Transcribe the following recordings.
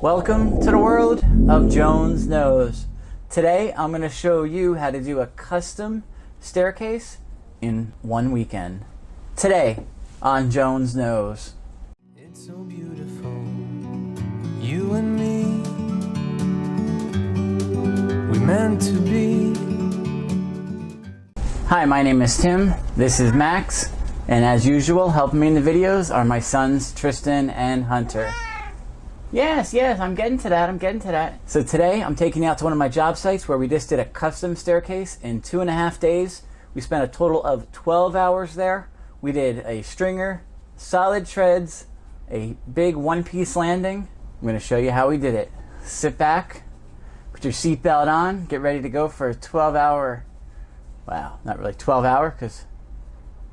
Welcome to the world of Jones Knows. Today I'm going to show you how to do a custom staircase in one weekend. Today on Jones Knows. It's so beautiful, you and me, we meant to be. Hi, my name is Tim, this is Max, and as usual helping me in the videos are my sons Tristan and Hunter. Yes, I'm getting to that. So today I'm taking you out to one of my job sites where we just did a custom staircase in 2.5 days. We spent a total of 12 hours there. We did a stringer, solid treads, a big one-piece landing. I'm going to show you how we did it. Sit back, put your seatbelt on, get ready to go for a 12-hour, wow, not really 12-hour because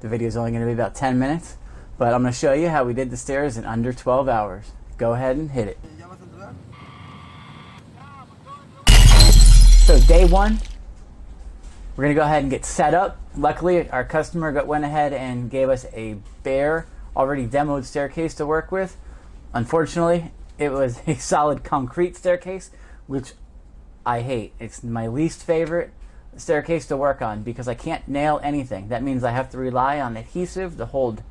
the video is only going to be about 10 minutes, but I'm going to show you how we did the stairs in under 12 hours. Go ahead and hit it. So day one, we're going to go ahead and get set up. Luckily, our customer went ahead and gave us a bare, already demoed staircase to work with. Unfortunately, it was a solid concrete staircase, which I hate. It's my least favorite staircase to work on because I can't nail anything. That means I have to rely on adhesive to hold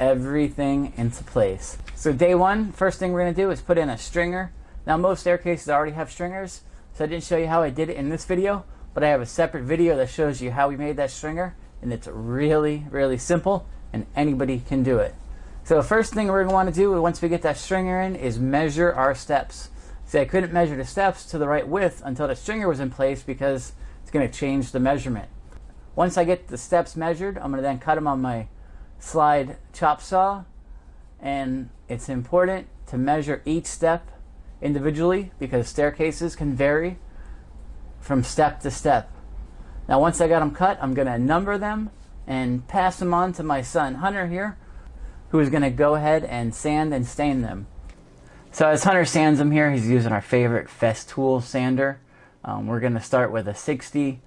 everything into place. So day one, first thing we're going to do is put in a stringer. Now most staircases already have stringers, so I didn't show you how I did it in this video, but I have a separate video that shows you how we made that stringer, and it's really simple and anybody can do it. So the first thing we're going to want to do once we get that stringer in is measure our steps. See, I couldn't measure the steps to the right width until the stringer was in place because it's going to change the measurement. Once I get the steps measured, I'm going to then cut them on my slide chop saw, and it's important to measure each step individually because staircases can vary from step to step. Now once I got them cut, I'm going to number them and pass them on to my son Hunter here, who is going to go ahead and sand and stain them. So as Hunter sands them here, he's using our favorite Festool sander. We're going to start with a 60,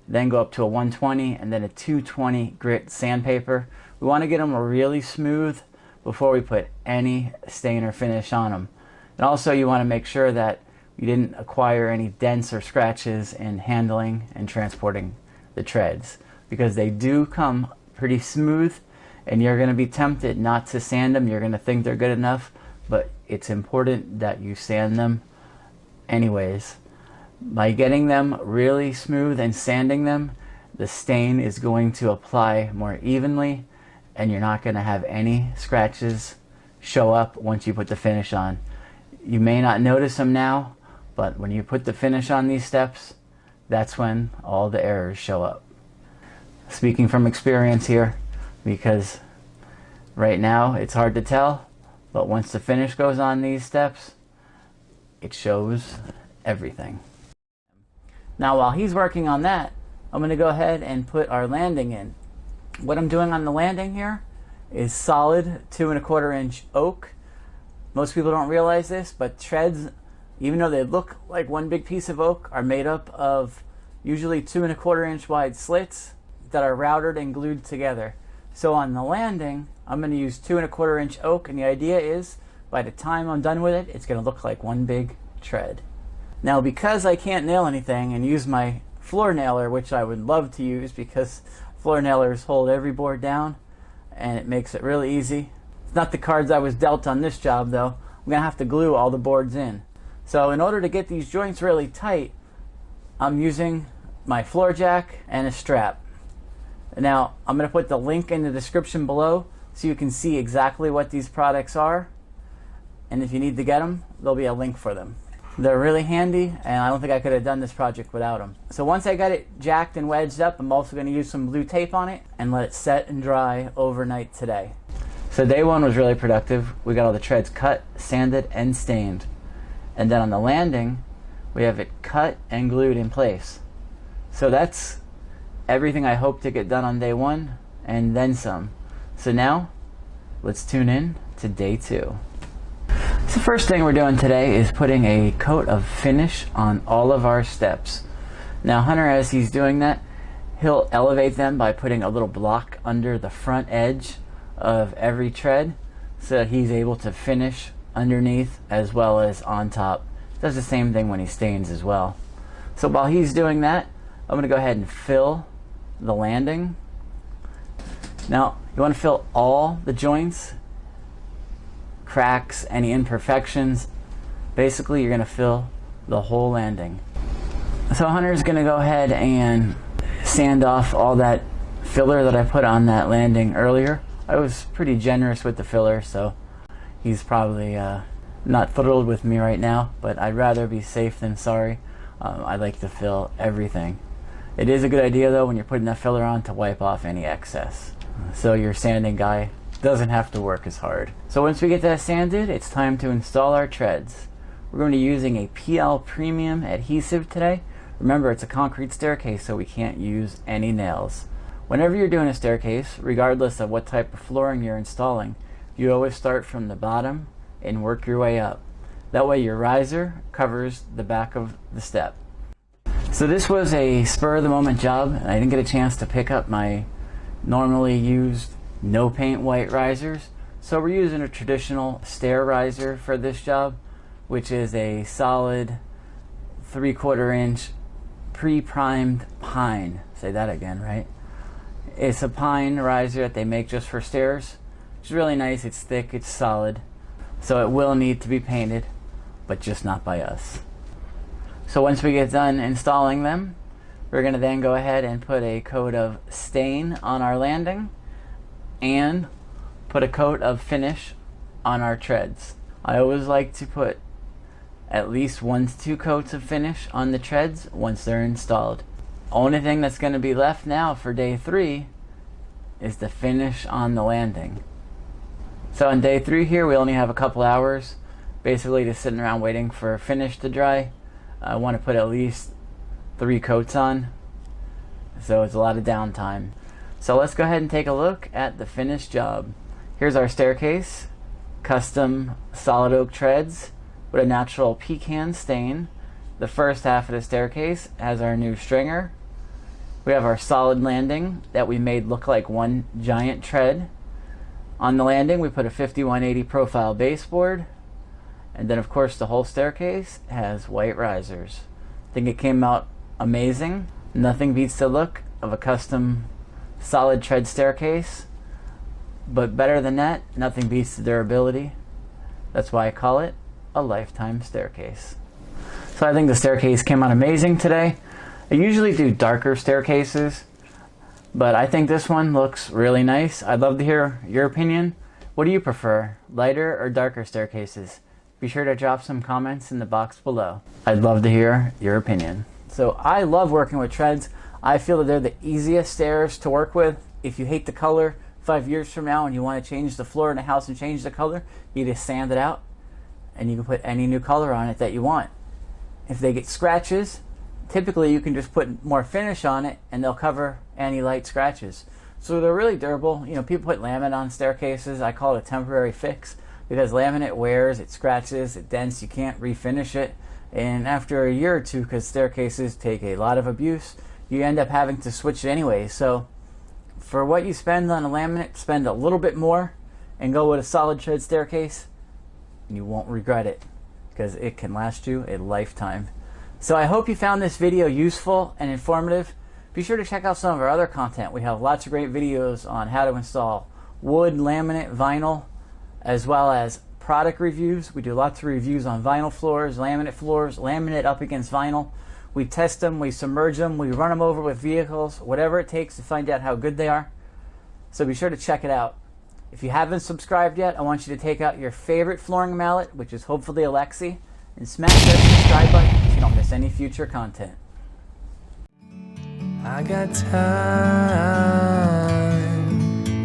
then go up to a 120, and then a 220 grit sandpaper. We want to get them really smooth before we put any stain or finish on them. And also you want to make sure that you didn't acquire any dents or scratches in handling and transporting the treads, because they do come pretty smooth and you're going to be tempted not to sand them. You're going to think they're good enough, but it's important that you sand them anyways. By getting them really smooth and sanding them, the stain is going to apply more evenly and you're not going to have any scratches show up once you put the finish on. You may not notice them now, but when you put the finish on these steps, that's when all the errors show up. Speaking from experience here, because right now it's hard to tell, but once the finish goes on these steps, it shows everything. Now while he's working on that, I'm going to go ahead and put our landing in. What I'm doing on the landing here is solid 2¼ inch oak. Most people don't realize this, but treads, even though they look like one big piece of oak, are made up of usually 2¼ inch wide slits that are routed and glued together. So on the landing, I'm going to use 2¼ inch oak, and the idea is by the time I'm done with it, it's going to look like one big tread. Now because I can't nail anything and use my floor nailer, which I would love to use because floor nailers hold every board down and it makes it really easy. It's not the cards I was dealt on this job though. I'm going to have to glue all the boards in. So in order to get these joints really tight, I'm using my floor jack and a strap. Now I'm going to put the link in the description below so you can see exactly what these products are, and if you need to get them, there'll be a link for them. They're really handy, and I don't think I could have done this project without them. So once I got it jacked and wedged up, I'm also going to use some blue tape on it and let it set and dry overnight today. So day one was really productive. We got all the treads cut, sanded, and stained. And then on the landing, we have it cut and glued in place. So that's everything I hope to get done on day one, and then some. So now, let's tune in to day two. So the first thing we're doing today is putting a coat of finish on all of our steps. Now Hunter, as he's doing that, he'll elevate them by putting a little block under the front edge of every tread so that he's able to finish underneath as well as on top. Does the same thing when he stains as well. So while he's doing that, I'm going to go ahead and fill the landing. Now, you want to fill all the joints, cracks, any imperfections. Basically, you're going to fill the whole landing. So Hunter's going to go ahead and sand off all that filler that I put on that landing earlier. I was pretty generous with the filler, so he's probably not thrilled with me right now, but I'd rather be safe than sorry. I like to fill everything. It is a good idea though when you're putting that filler on to wipe off any excess, so your sanding guy doesn't have to work as hard. So once we get that sanded, it's time to install our treads. We're going to be using a PL Premium adhesive today. Remember, it's a concrete staircase, so we can't use any nails. Whenever you're doing a staircase, regardless of what type of flooring you're installing, you always start from the bottom and work your way up. That way your riser covers the back of the step. So this was a spur-of-the-moment job, and I didn't get a chance to pick up my normally used no paint white risers. So we're using a traditional stair riser for this job, which is a solid 3/4 inch pre-primed pine. Say that again, right? It's a pine riser that they make just for stairs. It's really nice, it's thick, it's solid. So it will need to be painted, but just not by us. So once we get done installing them, we're going to then go ahead and put a coat of stain on our landing and put a coat of finish on our treads. I always like to put at least 1 to 2 coats of finish on the treads once they're installed. Only thing that's going to be left now for day 3 is the finish on the landing. So on day 3 here, we only have a couple hours basically just sitting around waiting for finish to dry. I want to put at least 3 coats on, so it's a lot of downtime. So let's go ahead and take a look at the finished job. Here's our staircase, custom solid oak treads with a natural pecan stain. The first half of the staircase has our new stringer. We have our solid landing that we made look like one giant tread. On the landing we put a 5180 profile baseboard, and then of course the whole staircase has white risers. I think it came out amazing. Nothing beats the look of a custom solid tread staircase, but better than that, nothing beats the durability. That's why I call it a lifetime staircase. So I think the staircase came out amazing today. I usually do darker staircases, but I think this one looks really nice. I'd love to hear your opinion. What do you prefer, lighter or darker staircases? Be sure to drop some comments in the box below. I'd love to hear your opinion. So I love working with treads. I feel that they're the easiest stairs to work with. If you hate the color 5 years from now and you want to change the floor in a house and change the color, you just sand it out and you can put any new color on it that you want. If they get scratches, typically you can just put more finish on it and they'll cover any light scratches. So they're really durable. You know, people put laminate on staircases. I call it a temporary fix because laminate wears, it scratches, it dents, you can't refinish it. And after a year or two, because staircases take a lot of abuse, you end up having to switch it anyway. So for what you spend on a laminate, spend a little bit more and go with a solid tread staircase, and you won't regret it because it can last you a lifetime. So I hope you found this video useful and informative. Be sure to check out some of our other content. We have lots of great videos on how to install wood, laminate, vinyl, as well as product reviews. We do lots of reviews on vinyl floors, laminate up against vinyl. We test them, we submerge them, we run them over with vehicles, whatever it takes to find out how good they are. So be sure to check it out. If you haven't subscribed yet, I want you to take out your favorite flooring mallet, which is hopefully Alexi, and smash that subscribe button so you don't miss any future content. I got time,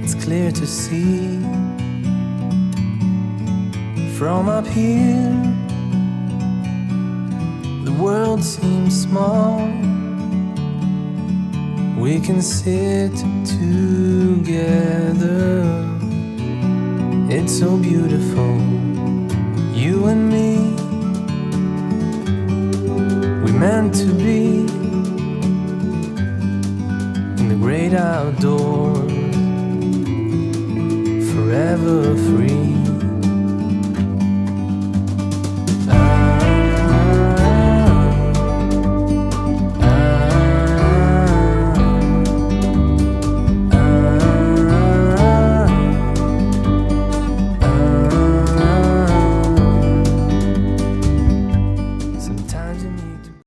it's clear to see. From up here, the world seems small. We can sit together. It's so beautiful, you and me. We meant to be